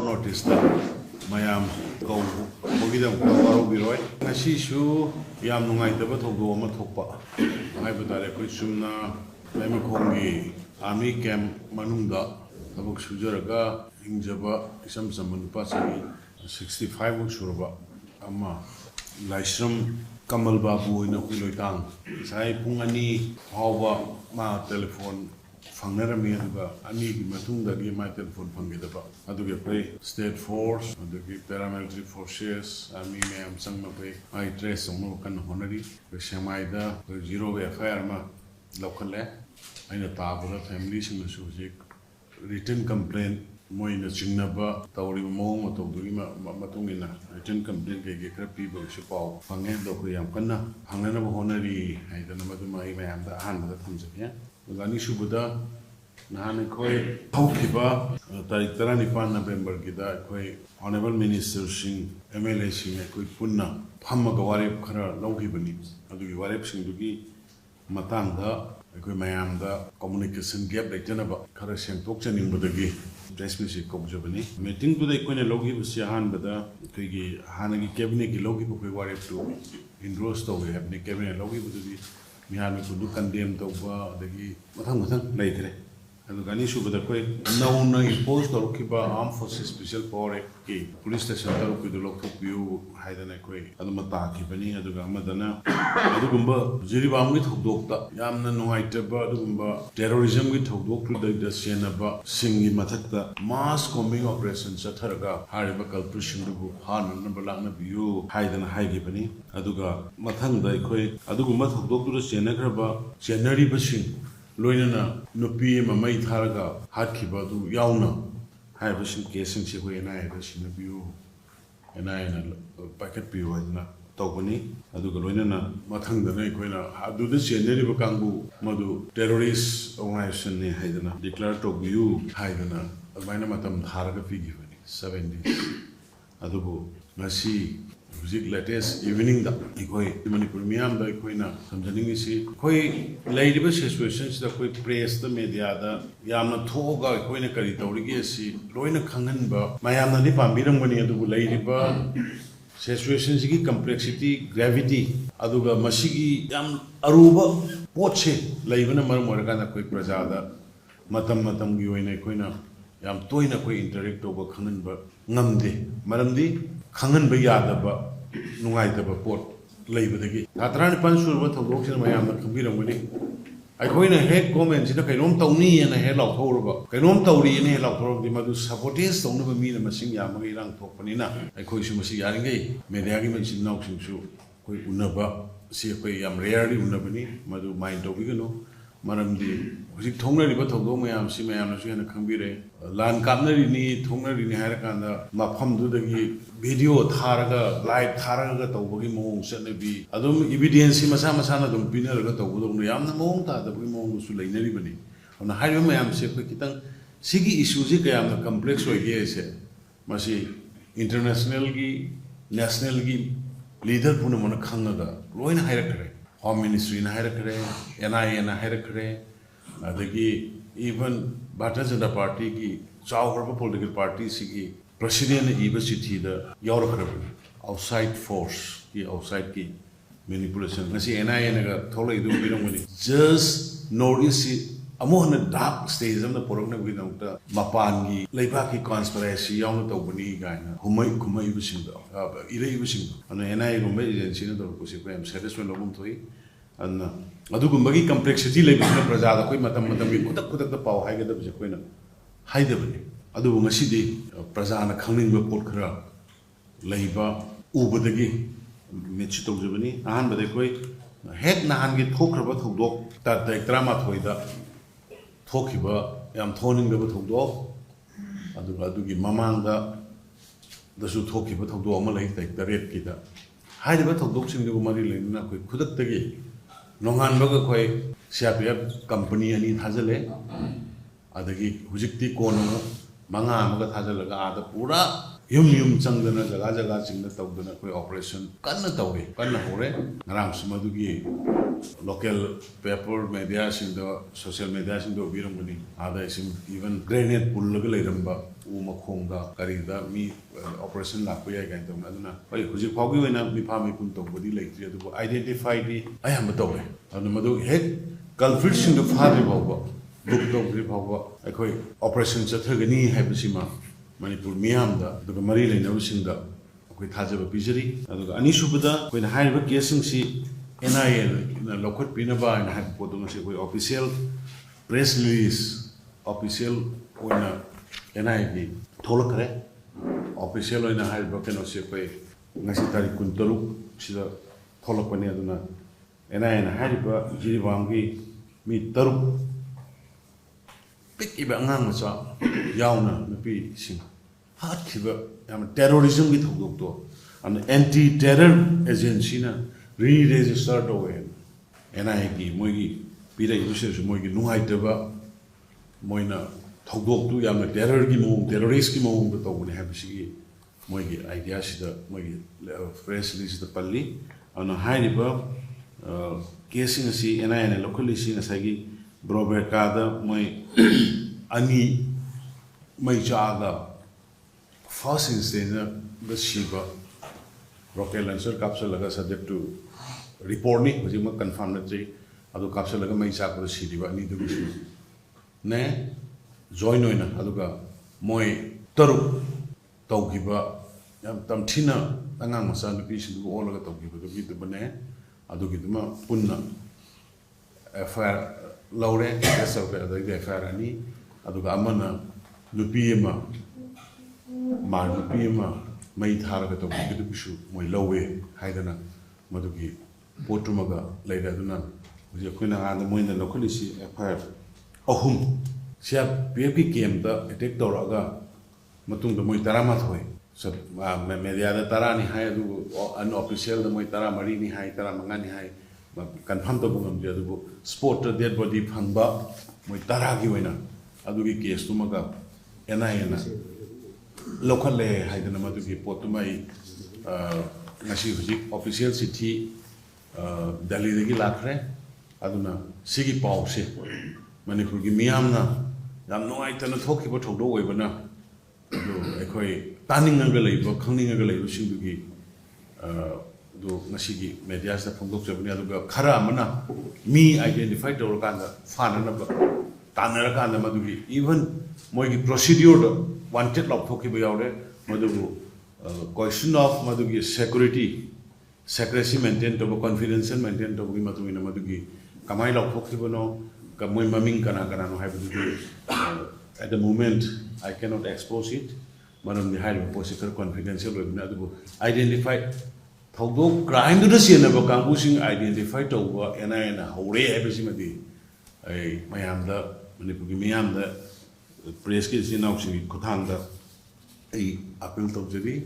notice mayam kogidam warobiroi ngasisu yam nungaitaba thogdo ama thokpa haibadare koi sumna laimakhongi army camp manungda tabuk sujaraga hingjaba isam samandupa sagi 65 muk suraba ama laisram Kamal Babu in a Huloitang. Sai Pungani, Hova, Ma telephone, Fangarami, Ani, Matunda, give my telephone Pangidaba. I do get pay state force, I do give paramilitary forces, I mean, I am Sangmape, I trace on Mokan Honori, the Shamaida, the Zero Firma, local, and a Tabula families in the Suzik, written complaint. Moina Chinaba, Tauri Mo, Togurima, Matungina, written complaint, get people, Shipao, Fangan, Dokuyamkana, Hangana Honori, I don't know what my man, the hand that comes again. Gani Shubuda, Nahanakoi, Haukiba, Taritarani Pana Bember Gida, Koi, Honorable Minister Singh, MLA Singh, Koi Puna, Pamagawari Kara, Logibani, Adu Warep Singh Matanga, Koi Mayamda, communication gap like Janaba, Karashan Tokchan in Budagi. Especially Kobjabani. Meeting to the Queen Logi was Yahan, but the Hanagi cabinet Logi who were to in Rosto, we have the cabinet Logi with the Mihan to do condemned over the Matang later. And the Ganishu with the Queen, known imposed or Kiba Armed Forces Special Power, police station with the local view, hidden a quay, and the Mataki, Bani, and the Gamadana, Adugumba, Ziribam with Hogdokta, Yamna no Itaba, Dugumba, terrorism with Hogdok, the Sienaba, Singi Matakta, mass combing operations at Haraga, Haribakal Prishin, Han, number Lana view, hidden high Gibani, Aduga, Matanga, Adugumba Hogdok to the Sienagraba, Sienari Bashin. Loinana, Nupi, Mamai Taraga, Hatkibadu, Yauna, Hibashin casing Chihui and I was in a view, and I and a packet view and Togani, Adugalina, Matang the Nequina, Adu this year, Neriba Kangu, Madu, terrorist organization in Haidana, declared to view Haidana, a Minamatam Haraga Figi, 70s. Adubu, Nasi. Music latest evening da ikoi manipur miyam da ikoi na samjhaning si koi laidiba situations da koi press da media da yamna thoga ikoi na kari tawrigi si loina khanganba mayamna ni pambirangani adu laidiba situations gi complexity gravity aduga masigi yam aruba potche laibana maram morga na koi praja da matam gi oina ikoi na yam toina koi interact over khanganba ngamde maramdi Kangan Bayadaba, Nuaitaba port, labor the gate. Atrani Pansur, what of Roxan Mayam, computer winning. I go in a head comments in a Kanom Tony and a head of Horrible. Kanom Tori and a head of Horrible, the Madu Sabotes, don't never mean a machine Yamalang Topanina. I call you Masi Yaringa, made the arguments in Noxing show. Unaba, see a yam rarely, Unabani, Madu mind Tobigano, Madam D. Was it Tonga River Togomayam, Simayam, and a computer? Land Kamnari need Tonga in Harakanda, Mapam do the video Taraga, live Taraga, Tobogi Mong, Senabi, Adum evidence Masana, don't be never got over the Monta, the Wimong to like anybody. On the highway, Mayam Sepakitan, Sigi issues, I am the complex idea, said Masi international, national leader Punamana Kanada, Loin Hierarchy, Home Ministry in Hierarchy, NI and Hierarchy. Even Bhattacharya in the party ki Chawharba political party ki president even city the Europe outside force ki outside ki manipulation ngasi NI naga tholai du birongani just notice amohna dark stage amna porokna binong ta mapan gi leiba ki conspiracy yaung tawbani gaina humai bising da irei bising ana NI gumba agency na dor kusi ko am satisfied logum thoi anna adugumagi complexity lebina prajada koi matam gi kudak da paw haigada bje koina haidabani adu ngasi di prajana khangning ba pot khara leiba ubadagi mechi tawjabani ahan bade koi hek nahan gi thokraba thodok ta drama thoida thokiba yam thoning ba thodok adugi mamangda dasu thokiba thodok ama lai ta red ki da haidaba thodok sing du mari leina koi kudak tagi Nongan baga koi CRPF company ani thajale adagi hujikti kono manga amaga thajalaga ada pura yum changdana jaga singna tawdana koi operation kanna tawre kanna hore ngaram sumadugi local paper media singdo social media singdo birumani ada isim even grenade pullaga leiramba u makhongda karida mi operation lakpa yai kan tong aduna oi huji phawgi oina mi pha mi pun tong bodi leitri adu identify di ayam tawe adu madu head culprit singdo phari bawba book tong ri bawba akhoi operation chathagani haibasima manipur miyamda adu mari leinabu singda akhoi thajaba bijari adu ani subada koina haiba case singsi NIA local pinaba and had put on a official press release official when NIA Tolakre official in a high broken of Sepe Nasitari Kuntaru, Sida Tolapaniaduna, NIA and Hadiba Jirivangi meet Taru Pick Ibangamasa Yauna Napi Sing Hard Kiba terrorism with Doctor and anti-terror agency. Re-registered away NIA Mogi Pira users Mogi Nuhaitaba Moina Togok to Yama terror Gimo, terrorist Gimo, but when have she Mogi ideas the Mogi press release the Pali on a high river casing a sea NIA and locally seen as Hagi Brobercada, my Ani my Jaga first instance the Shiva rocket launcher capsule laga subject to report ni hojik ma confirm na chai adu capsule laga mai chak ko sidiba ni du ne join oina aduga moi taru taugiba yam tamthina angang masa nupi sidu all laga taugiba du bidu bane adu giduma punna FIR laure SOP adu FIR ani aduga amana nupi ma mar nupi ma May Targa to Bidu my low way, Haidana, Madugi, Potumaga, later Dunan, with your Quina and the Moina locality apart. Ohum, she have baby came the attack Doraga, Matung the Moitaramatoi. So, Media Tarani Haidu, an official the Moitara Marini Hai, Taramangani Hai, Canpantabum, the other book, sport the dead body Pangba, Moitaragi winner, Adugi case to Maga, Enayana. Local Haidana Matuki Potumai Nashi official city Delhi the Lacre Aduna Sigi Pause Manipurgi Miamna Yam no item of talk about Todo Webana Equi Tanning and Galay, Conning and Galay, Shindugi do Nashigi Medias from Dr. Karamana me identified Organda Fanana Tanarakanda Madugi even Mogi procedure wanted log talking about Madugu question of Madugi security, secrecy maintained over confidential maintained over Matuina Madugi, Kamai log Pokibano, Kamui Maming Kanakano have to do at the moment I cannot expose it, but on the high possible confidential with Madugu identified Togo crime to the scene of Kambusing identified over and I and a whole episode. I am the Manipugimiam the Press case in Oxy Kotanga, a appeal to the